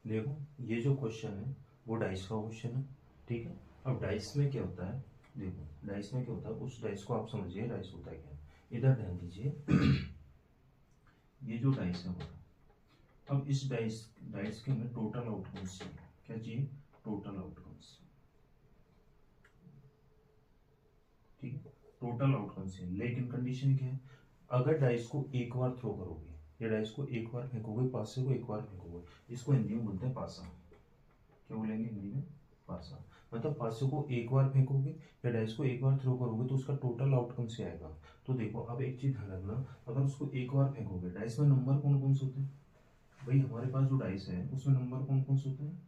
देखो ये जो क्वेश्चन है वो डाइस का क्वेश्चन है, ठीक है। अब डाइस में क्या होता है, देखो डाइस में क्या होता है, उस डाइस को आप समझिए डाइस होता है क्या। इधर ध्यान दीजिए ये जो डाइस है वो, अब इस डाइस डाइस के हमें टोटल आउटकम्स चाहिए। क्या चाहिए? टोटल आउटकम्स, ठीक है। टोटल आउटकम्स चाहिए, लेकिन कंडीशन क्या है, अगर डाइस को एक बार थ्रो करोगे या डाइस को एक बार फेंकोगे, पासे को एक बार फेंकोगे, इसको हिंदी में बोलते हैं पासा। क्या बोलेंगे हिंदी में? पासा। मतलब पासे को एक बार फेंकोगे या डाइस को एक बार थ्रो करोगे तो उसका टोटल आउटकम से आएगा। तो देखो अब एक चीज ध्यान रखना, अगर उसको एक बार फेंकोगे, डाइस में नंबर कौन कौन से होते हैं भाई, हमारे पास जो डाइस है उसमें नंबर कौन कौन से होते हैं,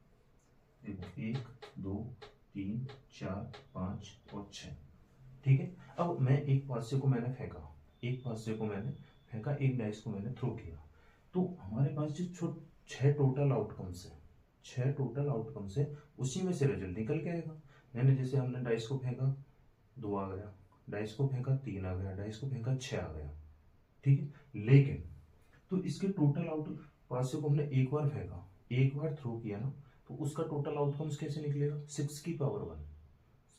देखो 1 2 3 4 5 और 6, ठीक है। अब मैं एक पासे को मैंने फेंका, एक पासे को मैंने फेंका, एक डाइस को मैंने थ्रो किया, तो हमारे पास जो 6 टोटल आउटकम्स है, 6 टोटल आउटकम्स है, उसी में से रिजल्ट निकल के आएगा। मैंने जैसे हमने डाइस को फेंका 2 आ गया, डाइस को फेंका 3 आ गया, डाइस को फेंका 6 आ गया, ठीक है। लेकिन तो इसके टोटल आउट पासे को हमने एक बार फेंका, एक बार थ्रो किया ना, तो उसका टोटल आउटकम्स कैसे निकलेगा? 6 की पावर 1,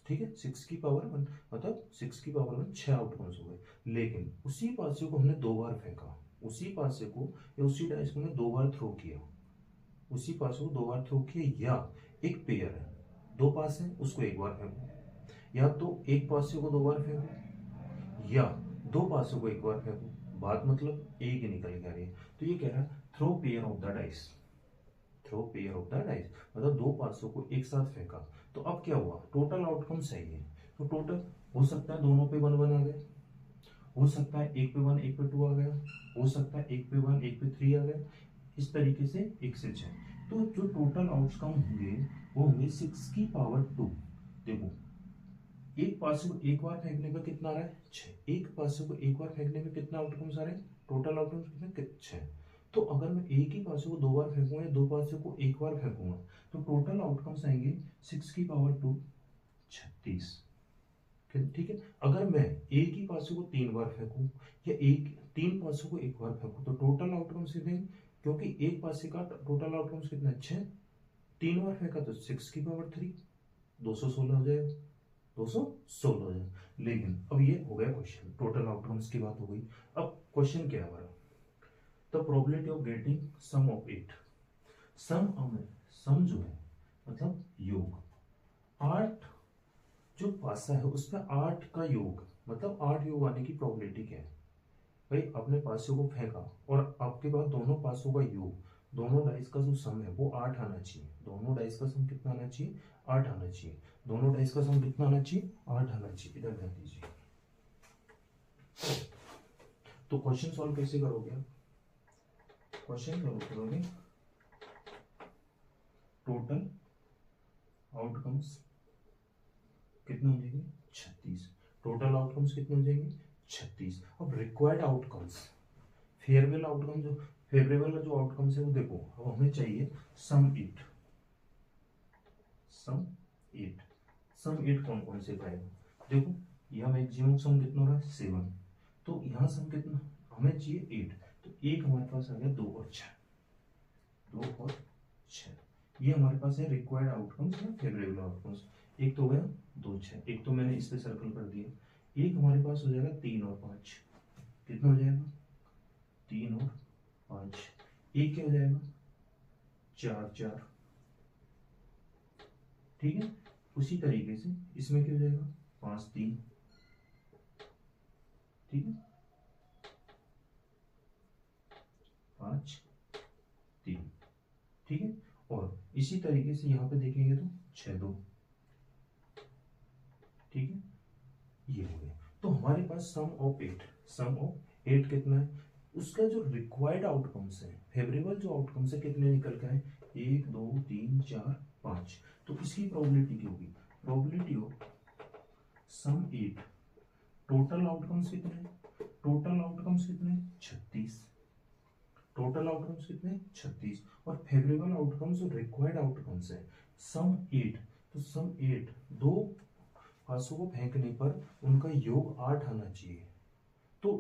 ठीक है। 6 की पावर 1 मतलब 6 की पावर 1 6 आउटकम्स हो गए। लेकिन उसी पासे को हमने 2 बार फेंका, उसी पासे को या उसी डाइस को हमने 2 बार थ्रो किया, उसी पासे को 2 बार थ्रो किया, या एक पेयर है, 2 पास है उसको एक बार फेंको, या तो एक पासे को 2 बार फेंको या 2 पासों को एक बार फेंको, बात मतलब एक ही निकल के आ रही है। तो ये कह रहा है throw pair of the dice, throw pair of the dice मतलब 2 पासों को एक साथ फेंका। तो अब क्या हुआ, टोटल आउटकम सही है, तो टोटल हो सकता है दोनों पे 1 1 आ गया, हो सकता है एक पे 1 एक पे 2 आ गया, हो सकता है एक पे 1 एक पे 3 आ गया, इस तरीके से 1 से 6। तो जो टोटल आउटकम होंगे वो होंगे 6 की पावर 2। देखो एक पासे को एक बार फेंकने पर कितना आ रहा है? 6। एक पासे को एक बार फेंकने में कितना आउटकम्स आ रहे हैं? टोटल आउटकम्स कितने? 6। तो अगर मैं एक ही पासे को 2 बार फेंकूंगा या 2 पासे को एक बार फेंकूंगा तो टोटल आउटकम्स आएंगे 6 की पावर 2 36, ठीक है। अगर मैं एक ही पासे को 3 बार फेंकूं या एक 3 पासों को एक बार फेंकूं तो टोटल आउटकम्स कितने? क्योंकि एक पासे का टोटल आउटकम्स कितना? 6। 3 बार फेंका तो 6 की पावर 3, 216 हो जाएगा, 216 हो जाएगा। लेकिन अब ये हो गया क्वेश्चन, टोटल आउटकम्स की बात हो गई। अब क्वेश्चन क्या है हमारा, the probability of getting sum of 8। Sum जो है मतलब योग, 8 जो पासा है उसमें 8 का योग मतलब 8 योग आने की प्रोबेबिलिटी क्या है भाई। अपने पासों को फेंका और आपके पास दोनों पासों का योग, दोनों डाइस का जो सम है वो 8 आना चाहिए। दोनों डाइस का सम कितना आना चाहिए? 8 आना चाहिए। दोनों डाइस का सम कितना आना चाहिए? 8 आना चाहिए। इधर ध्यान दीजिए, तो क्वेश्चन सॉल्व कैसे करोगे आप? क्वेश्चन सॉल्व करोगे, टोटल आउटकम्स कितने हो जाएंगे? 36। टोटल आउटकम्स कितने हो जाएंगे? 36। अब रिक्वायर्ड आउटकम्स, फेवरेबल आउटकम जो फेवरेबल जो आउटकम्स है वो देखो, अब हमें चाहिए सम 8। सम 8, सम 8 कौन कौन से पाएगा? देखो यहाँ मैक्सिमम सम कितना हो रहा है? 7। तो यहाँ सम कितना हमें चाहिए? 8। तो एक हमारे पास आ गया 2 और 6, 2 और 6, ये हमारे पास है रिक्वायर्ड आउटकम्स या फेवरेबल आउटकम्स। एक तो हो गया 2 6, एक तो मैंने इस पे सर्कल कर दिया। एक हमारे पास हो जाएगा 3 और 5, कितना हो जाएगा? 3 और 5। एक क्या हो जाएगा? 4 4, ठीक है। उसी तरीके से इसमें क्या हो जाएगा? 5 3, ठीक है, 5 3, ठीक है। और इसी तरीके से यहाँ पे देखेंगे तो 6 2, ठीक है, ये हो गया। तो हमारे पास सम ऑफ 8, सम ऑफ 8 कितना है? उसका जो रिक्वायर्ड आउटकम्स है, फेवरेबल जो आउटकम्स है कितने निकल के आए? 1 2 3 4 5। तो इसकी प्रोबेबिलिटी क्या होगी? Probability of sum 8, total outcomes कितने हैं? टोटल आउटकम्स कितने हैं? 36। टोटल आउटकम्स कितने हैं? 36। और फेवरेबल आउटकम्स और रिक्वायर्ड आउटकम्स है सम 8। तो सम 8 दो पासों को फेंकने पर उनका योग 8 आना चाहिए। तो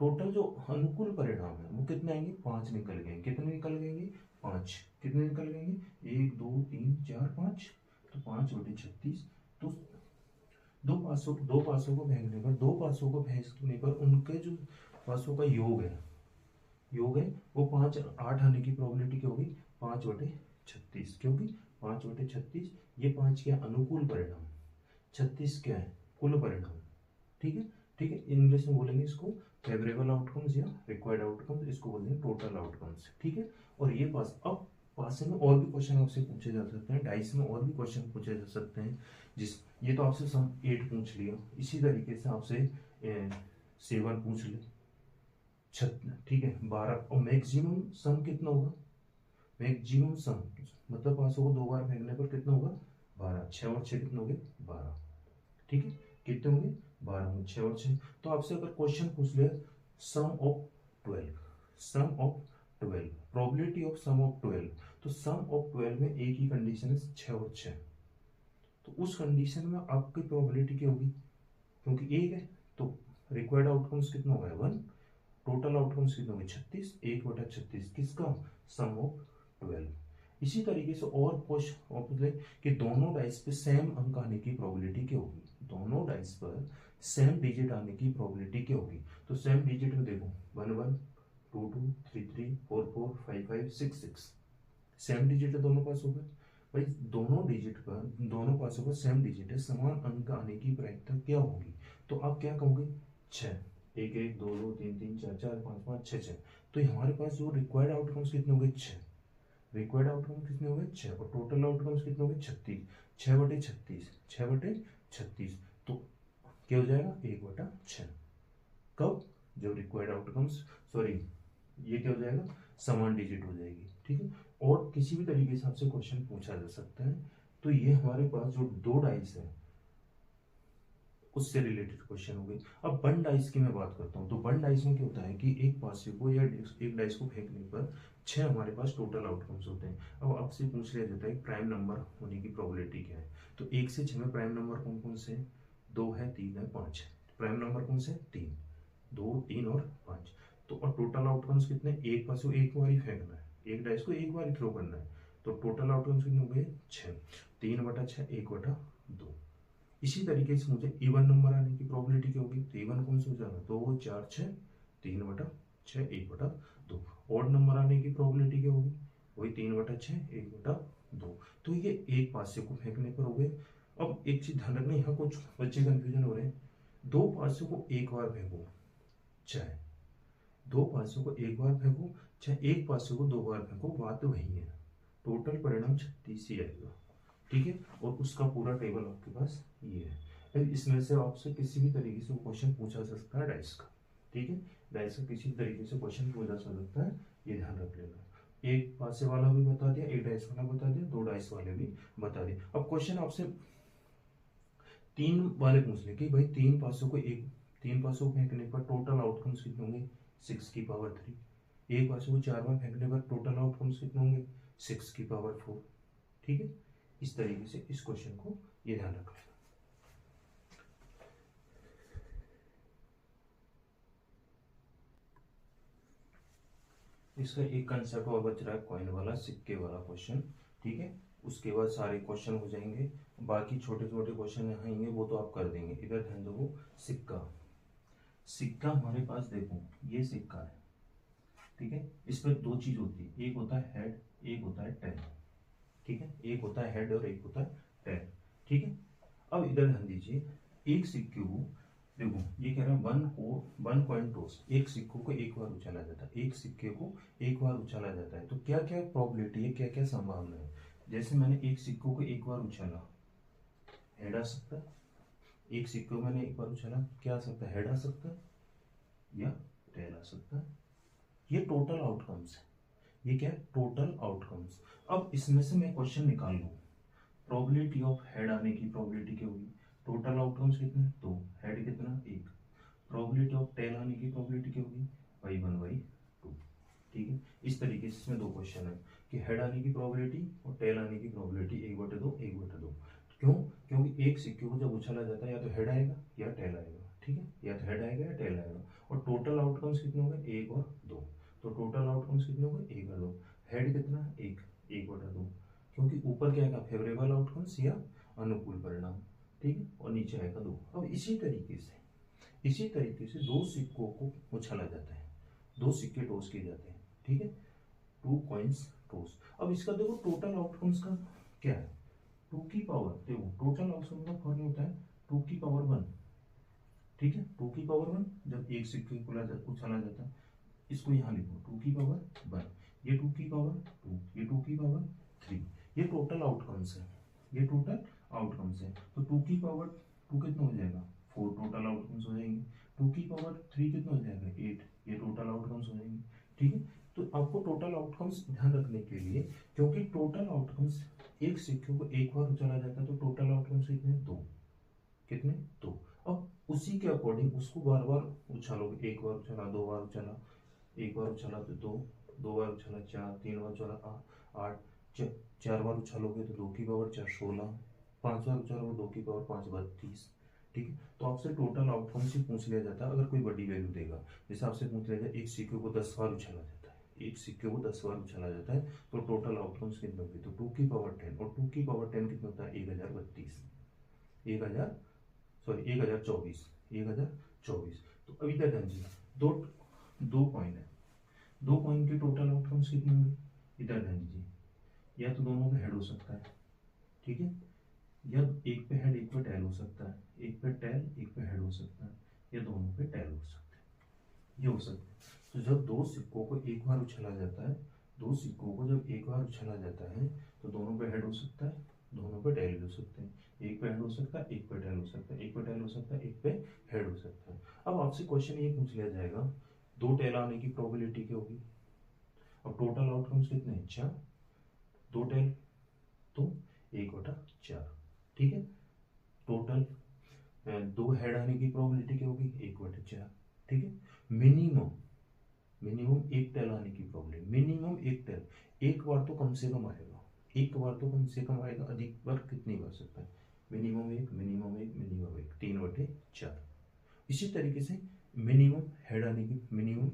टोटल जो अनुकूल परिणाम है वो कितने आएंगे? 5 निकल गए। कितने निकल गए? 5। कितने निकल गएंगे 1 2 3 4 5, तो 5/36। तो दो पासों को फेंकने पर उनके जो पासों का योग है वो 5 8 आने की प्रोबेबिलिटी क्या होगी 5/36, क्योंकि 5/36 ये 5 क्या अनुकूल परिणाम, 36 क्या है कुल परिणाम। ठीक है, ठीक है, इंग्लिश में बोलेंगे इसको फेवरेबल आउटकम्स या रिक्वायर्ड आउटकम्स, इसको बोलेंगे टोटल आउटकम्स। ठीक है, और ये पास अब पास में और भी क्वेश्चन आपसे पूछे जा सकते हैं, डाइस में और भी क्वेश्चन पूछे जा सकते हैं। जिस ये तो आपसे सम 8 पूछ लिया, इसी तरीके से आपसे 7 पूछ ले, ठीक है 12, और मैक्सिमम सम कितना होगा, मैक्सिमम सम मतलब पासों को 2 बार फेंकने पर कितना होगा 12, 6 और 6 कितने हो गए 12। ठीक है, कितने होंगे 12 होंगे, 6 और 6। तो आपसे अगर क्वेश्चन पूछ ले sum of 12, sum of 12, probability of sum of 12, तो सम ऑफ 12 में एक ही कंडीशन है 6 और 6, तो उस कंडीशन में आपकी प्रोबेबिलिटी क्या होगी, क्योंकि एक है तो रिक्वायर्ड आउटकम्स कितना होगा 1, टोटल आउटकम्स कितने होंगे 36, 1/36 किसका सम ऑफ 12। इसी तरीके से और क्वेश्चन कि दोनों डाइस पे सेम अंक आने की प्रोबेबिलिटी क्या होगी, दोनों डाइस पर सेम डिजिट आने की प्रोबेबिलिटी क्या होगी। तो सेम डिजिट में देखो 1 1 2 2 3 3 4 4 5 5 6 6, सेम डिजिट है दोनों पास होगा भाई, दोनों डिजिट पर दोनों पासों पर सेम डिजिट है, समान अंक आने की प्रायिकता क्या होगी। तो आप क्या कहोगे 6, 1 1 2 2 3 3 4 4 5 5 6 6, तो हमारे पास जो रिक्वायर्ड आउटकम्स कितने हो गए 6, रिक्वायर्ड आउटकम्स कितने हो गए 6, और टोटल आउटकम्स कितने हो गए 36, 6/36, 6/36, तो क्या हो जाएगा 1/6। कब, जब रिक्वायर्ड आउटकम्स सॉरी ये क्या हो जाएगा समान डिजिट हो जाएगी। ठीक है, और किसी भी तरीके से आपसे क्वेश्चन पूछा जा सकता है। तो ये हमारे पास जो 2 डाइस है उससे रिलेटेड क्वेश्चन हो गए। अब वन डाइस की मैं बात करता हूँ, तो वन डाइस में क्या होता है कि एक पासे को या एक डाइस को फेंकने पर 6 हमारे पास टोटल आउटकम्स होते हैं। अब आपसे पूछ लिया जाता है प्राइम नंबर होने की प्रोबेबिलिटी क्या है, तो 1 से 6 में प्राइम नंबर कौन कौन से 2 है 3 है 5 है, प्राइम नंबर कौन से 3, 2 3 और 5। तो और टोटल आउटकम्स कितने, एक पास को एक बार ही फेंकना है, एक डाइस को एक बार ही थ्रो करना है, तो टोटल आउटकम्स कितने हो गए 6, 3/6 1/2। इसी तरीके से मुझे इवन नंबर आने की प्रोबेबिलिटी क्या होगी, तो इवन कौन सा हो जाएगा 2 4 6 3/6 1/2। ऑड नंबर आने की प्रोबेबिलिटी क्या होगी, वही 3/6 1/2। तो ये एक पासे को फेंकने पर हो गए। अब एक चीज ध्यान रखना, यहाँ कुछ बच्चे कंफ्यूजन हो रहे हैं, दो पासों को एक बार फेंको चाहे दो पासों को एक बार फेंको चाहे एक पासों को 2 बार फेंको, बात तो वही है, टोटल परिणाम 36 ही आएगा। ठीक है, और उसका पूरा टेबल आपके पास ये है। इसमें से आपसे किसी भी तरीके से क्वेश्चन पूछा जा सकता है डाइस का। ठीक है, डाइस का किसी तरीके से क्वेश्चन पूछा जा सकता है, ये ध्यान रख लेना। एक पासे वाला भी बता दिया, एक डाइस वाला बता दिया, 2 डाइस वाले भी बता दिए। अब क्वेश्चन आपसे 3 वाले पूछ ले कि भाई 3 पासों को फेंकने पर टोटल आउटकम्स कितने होंगे 6⁻3, एक पासों को 4 बार फेंकने पर टोटल आउटकम्स कितने होंगे 6⁻4। ठीक है, इस तरीके से इस क्वेश्चन को ये ध्यान रख लेना। इसका एक कंसेप्ट और बच रहा है कॉइन वाला, सिक्के वाला क्वेश्चन। ठीक है, उसके बाद सारे क्वेश्चन हो जाएंगे, बाकी छोटे छोटे क्वेश्चन आएंगे वो तो आप कर देंगे। इधर ध्यान दो, सिक्का, सिक्का हमारे पास देखो ये सिक्का है। ठीक है, इसमें 2 चीज होती है, एक होता है हेड, एक होता है टेल। ठीक है, एक होता है हेड और एक होता है टेल। ठीक है, अब इधर ध्यान दीजिए, एक सिक्के को देखो ये कह रहा है 1 कॉइन टॉस, एक सिक्कों को एक बार उछाला जाता है, एक सिक्के को एक बार उछाला जाता है, तो क्या क्या प्रोबेबिलिटी है, क्या क्या संभावना है। जैसे मैंने एक सिक्कों को एक बार उछाला, हेड आ सकता है, एक सिक्के को मैंने एक बार उछाला, क्या आ सकता है हेड आ सकता है या टेल आ सकता है। ये टोटल आउटकम्स है, ये क्या है टोटल आउटकम्स। अब इसमें से मैं क्वेश्चन निकाल लूँ, प्रोबेबिलिटी ऑफ हेड आने की प्रोबेबिलिटी क्या होगी, टोटल आउटकम्स कितने 2, हेड कितना 1, प्रोबेबिलिटी ऑफ टेल आने की प्रोबेबिलिटी क्या होगी y1/2। ठीक है, इस तरीके से इसमें 2 क्वेश्चन है कि हेड आने की प्रोबेबिलिटी और टेल आने की प्रोबेबिलिटी 1/2 1/2। क्यों, क्योंकि एक सिक्के को जब उछाला जाता है या तो हेड आएगा या टेल आएगा। ठीक है, या तो हेड आएगा या टेल आएगा, और टोटल आउटकम्स कितने हो गए 1 और 2, तो टोटल आउटकम्स कितने हो गए 1 और 2, हेड कितना 1 ऊपर क्या आएगा, फेवरेबल आउटकम्स या अनुकूल परिणाम, ठीक है, और नीचे आएगा 2। अब इसी तरीके से दो सिक्कों को उछाला जाता है, दो सिक्के टॉस किए जाते हैं, ठीक है, 2 कॉइन्स टॉस। अब इसका देखो टोटल आउटकम्स का क्या है, 2 की पावर, देखो टोटल आउटकम का फॉर्मूला होता है 2 की पावर 1, ठीक है, 2 की पावर 1 जब एक सिक्के को उछाला जाता है, इसको यहाँ लिखो 2 की पावर 1, ये 2 की पावर 2, ये 2 की पावर 3, ये टोटल आउटकम्स है, ये टोटल आउटकम्स है। तो 2 की पावर 2 कितना हो जाएगा, 4 टोटल आउटकम्स हो जाएंगे। 2 की पावर 3 कितना हो जाएगा, 8, ये टोटल आउटकम्स हो जाएंगे, ठीक है। तो आपको टोटल आउटकम्स ध्यान रखने के लिए, क्योंकि टोटल आउटकम्स एक सिक्के को एक बार उछाला जाता है, तो टोटल आउटकम्स कितने, 2, कितने, 2। अब उसी के अकॉर्डिंग उसको बार बार उछालोगे, एक बार उछाला, 2 बार उछाला, एक बार उछाला तो 2, 2 बार उछाला 4, 3 बार उछाला 8, 4 बार उछालोगे तो 2 की पावर 4 16, 5 बार उछालोगे 2 की पावर 5 32, ठीक है। तो आपसे टोटल आउटकम से पूछ लिया जाता है, अगर कोई बड़ी वैल्यू देगा, जैसे आपसे पूछ लिया जाए एक सिक्के को 10 बार उछाला जाता है, एक सिक्के को 10 बार उछाला जाता है, तो टोटल आउटकम्स कितने होंगे, तो 2 की पावर 10, और 2 की पावर 10 कितना होता है, 1032, 1000 सॉरी 1024, 1024। तो अभी तक जी दो दो कॉइन है, दो कॉइन के टोटल आउटकम्स कितने होंगे, इधर ध्यान दीजिए, या तो दोनों पे हेड हो सकता है, ठीक है, या एक पे हेड एक पे टेल हो सकता है, एक पे टेल एक पे हेड हो सकता है, या दोनों पे टेल हो सकता है, ये हो सकता है। तो जब दो सिक्कों को एक बार उछाला जाता है, दो सिक्कों को जब एक बार उछाला जाता है, तो दोनों पे हेड हो सकता है, दोनों पे टेल भी हो सकते हैं, एक पे हेड हो सकता है, एक पे टेल हो सकता है, एक पे टेल हो सकता है, एक पे हेड हो सकता है। अब आपसे क्वेश्चन ये पूछ लिया जाएगा, 2 टेल आने की प्रोबेबिलिटी क्या होगी, और टोटल आउटकम्स कितने हैं, 4, 2 टेल तो 1/4, ठीक है। टोटल 2 हेड आने की प्रोबेबिलिटी क्या होगी, 1/4, ठीक है। मिनिमम एक टेल आने की प्रोबेबिलिटी, मिनिमम एक टेल, एक बार तो कम से कम आएगा, एक बार तो कम से कम आएगा, अधिक बार कितनी बार सकता है, मिनिमम एक, मिनिमम एक, मिनिमम एक, 3/4। इसी तरीके से मिनिमम हेड आने की, मिनिमम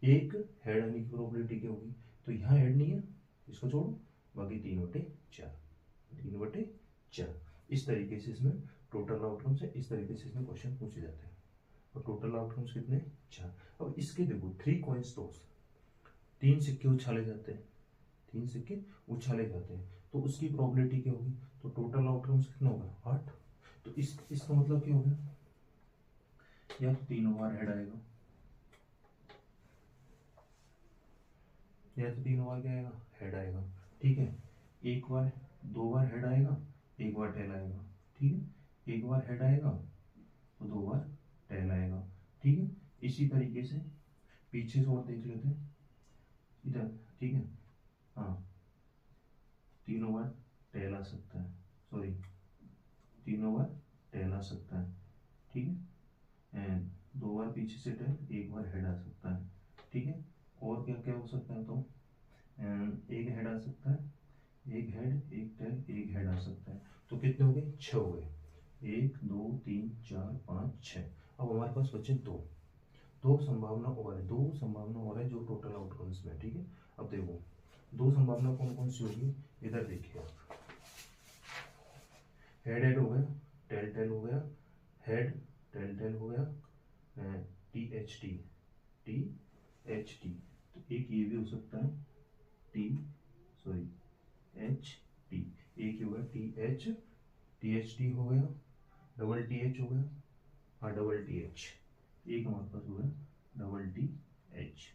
एक हेड आने की प्रोबेबिलिटी क्या होगी, तो यहाँ हेड नहीं है, इसको छोड़ो, बाकी 3/4, 3/4। इस तरीके से इसमें टोटल आउटकम्स है, इस तरीके से इसमें क्वेश्चन पूछे जाते हैं, और टोटल आउटकम्स कितने, 4। अब इसके देखो 3 कॉइन्स टॉस, 3 सिक्के उछाले जाते हैं, 3 सिक्के उछाले जाते हैं, तो उसकी प्रोबेबिलिटी क्या होगी, तो टोटल आउटकम्स कितना होगा, 8। तो इसका मतलब क्या हो गया, या तो 3 बार हेड आएगा, या तो 3 बार क्या आएगा, हेड आएगा, ठीक है, एक बार 2 बार हेड आएगा, एक बार टेल आएगा, ठीक है, एक बार हेड आएगा तो 2 बार टेल आएगा, ठीक है। इसी तरीके से पीछे से और देख लेते हैं इधर, ठीक है, हाँ, तीनों बार टेल आ सकता है, सॉरी, तीनों बार टेल आ सकता है, ठीक है, एंड 2 बार पीछे से टेल, एक बार हेड आ सकता है, ठीक है। और क्या क्या हो सकता है, तो एक हेड आ सकता है, एक हेड एक टेल एक हेड आ सकता है, तो कितने हो गए, 6 हो गए, 1 2 3 4 5 6। अब हमारे पास बचे दो संभावना और है, दो संभावना और है जो टोटल आउटकम्स में, ठीक है। अब देखो दो संभावना कौन कौन सी होगी, इधर देखिए आप, हेड हेड हो गया, टेल टेल हो गया, हेड टेल टेल हो गया, T H T, T H T, तो एक ये भी हो सकता है, टी सॉरी एच टी, एक हो गया टी एच टी हो गया, डबल टी एच हो गया, हाँ डबल टी एच, एक हमारे पास हो गया डबल टी एच,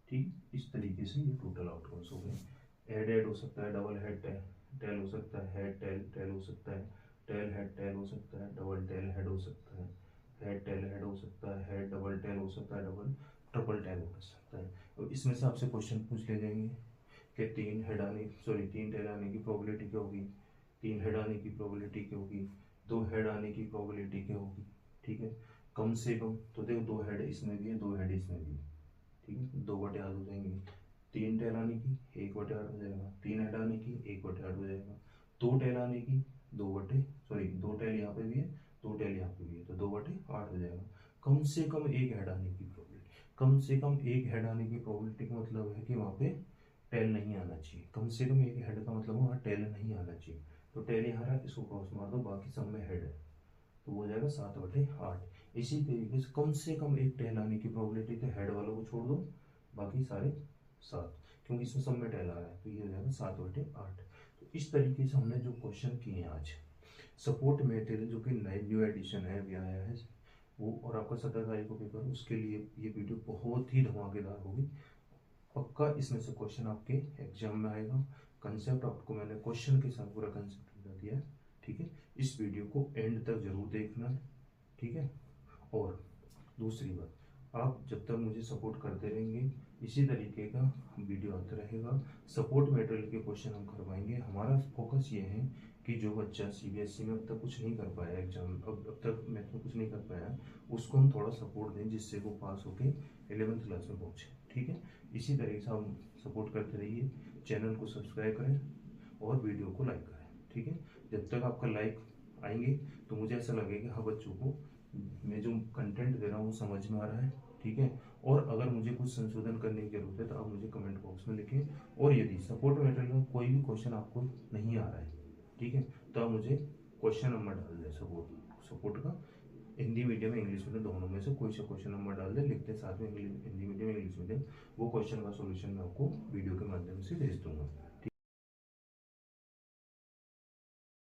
ठीक। इस तरीके से ये टोटल आउटकम्स हो गए, हेड हेड हो सकता है, डबल हेड टेल टेल हो सकता है, हेड टेल टेल हो सकता है, टेल हेड टेल हो सकता है, डबल टेल हेड हो सकता है, हेड टेल हेड हो सकता है, हेड डबल टेल हो सकता है, डबल ट्रिपल टेल हो सकता है। तो इसमें से आपसे क्वेश्चन पूछ ले जाएंगे कि 3 हेड आने सॉरी 3 टेल आने की प्रोबेबिलिटी क्या होगी, 3 हेड आने की प्रोबेबिलिटी क्या होगी, 2 हेड आने की प्रोबेबिलिटी क्या होगी, ठीक है, कम से कम, तो देखो 2 हेड इसमें भी है, 2 हेड इसमें भी है, ठीक है, 2/8 हो जाएंगे, 3 टेल आने की 1/8 हो जाएगा, 3 हेड आने की 1/8 हो जाएगा, 2 टेल आने की 2 टेल यहाँ पे भी है, 2 टेल यहाँ पे भी है, तो 2/8 हो जाएगा। कम से कम एक हेड आने की प्रोबेबिलिटी, कम से कम एक हेड आने की प्रोबेबिलिटी का मतलब है कि वहाँ पे टेल नहीं आना चाहिए, कम से कम एक हेड का मतलब हुआ टेल नहीं आना चाहिए। तो टेल यहाँ रहा, इसको क्रॉस मार दो, बाकी सब में हेड है, तो वो हो जाएगा 7/8। इसी तरीके से कम एक टेल आने की प्रोबेबिलिटी, तो हेड वालों को छोड़ दो, बाकी सारे 7, क्योंकि इसमें सब में टेल आ रहा है, तो ये हो जाएगा 7/8। तो इस तरीके से हमने जो क्वेश्चन किए हैं आज, सपोर्ट मटेरियल जो कि नए न्यू एडिशन है, अभी आया है वो, और आपका 17 तारीख को पेपर, उसके लिए ये वीडियो बहुत ही धमाकेदार होगी। पक्का इसमें से क्वेश्चन आपके एग्जाम में आएगा। कंसेप्ट आपको मैंने क्वेश्चन के साथ पूरा कंसेप्ट बता दिया है, ठीक है। इस वीडियो को एंड तक जरूर देखना, ठीक है। और दूसरी बात, आप जब तक मुझे सपोर्ट करते रहेंगे, इसी तरीके का वीडियो आता रहेगा, सपोर्ट मटेरियल के क्वेश्चन हम करवाएंगे। हमारा फोकस ये है कि जो बच्चा सीबीएसई में अब तक कुछ नहीं कर पाया एग्जाम, अब तक मैथ में कुछ नहीं कर पाया, उसको हम थोड़ा सपोर्ट दें, जिससे वो पास होके 11th क्लास में पहुँचे, ठीक है। इसी तरीके से हम सपोर्ट करते रहिए, चैनल को सब्सक्राइब करें और वीडियो को लाइक करें, ठीक है। जब तक आपका लाइक आएंगे तो मुझे ऐसा लगेगा हाँ बच्चों को मैं जो कंटेंट दे रहा हूँ वो समझ में आ रहा है, ठीक है। और अगर मुझे कुछ संशोधन करने की जरूरत है तो आप मुझे कमेंट बॉक्स में लिखें। और यदि सपोर्ट मटेरियल में कोई भी क्वेश्चन आपको नहीं आ रहा है, ठीक है, तो आप मुझे क्वेश्चन नंबर डाल दें सपोर्ट का, हिंदी मीडियम इंग्लिश मीडियम दोनों में से कोई सा क्वेश्चन नंबर डाल दें, लिखते साथ में हिंदी मीडियम इंग्लिश मीडियम, वो क्वेश्चन का सोल्यूशन मैं आपको वीडियो के माध्यम से भेज दूंगा।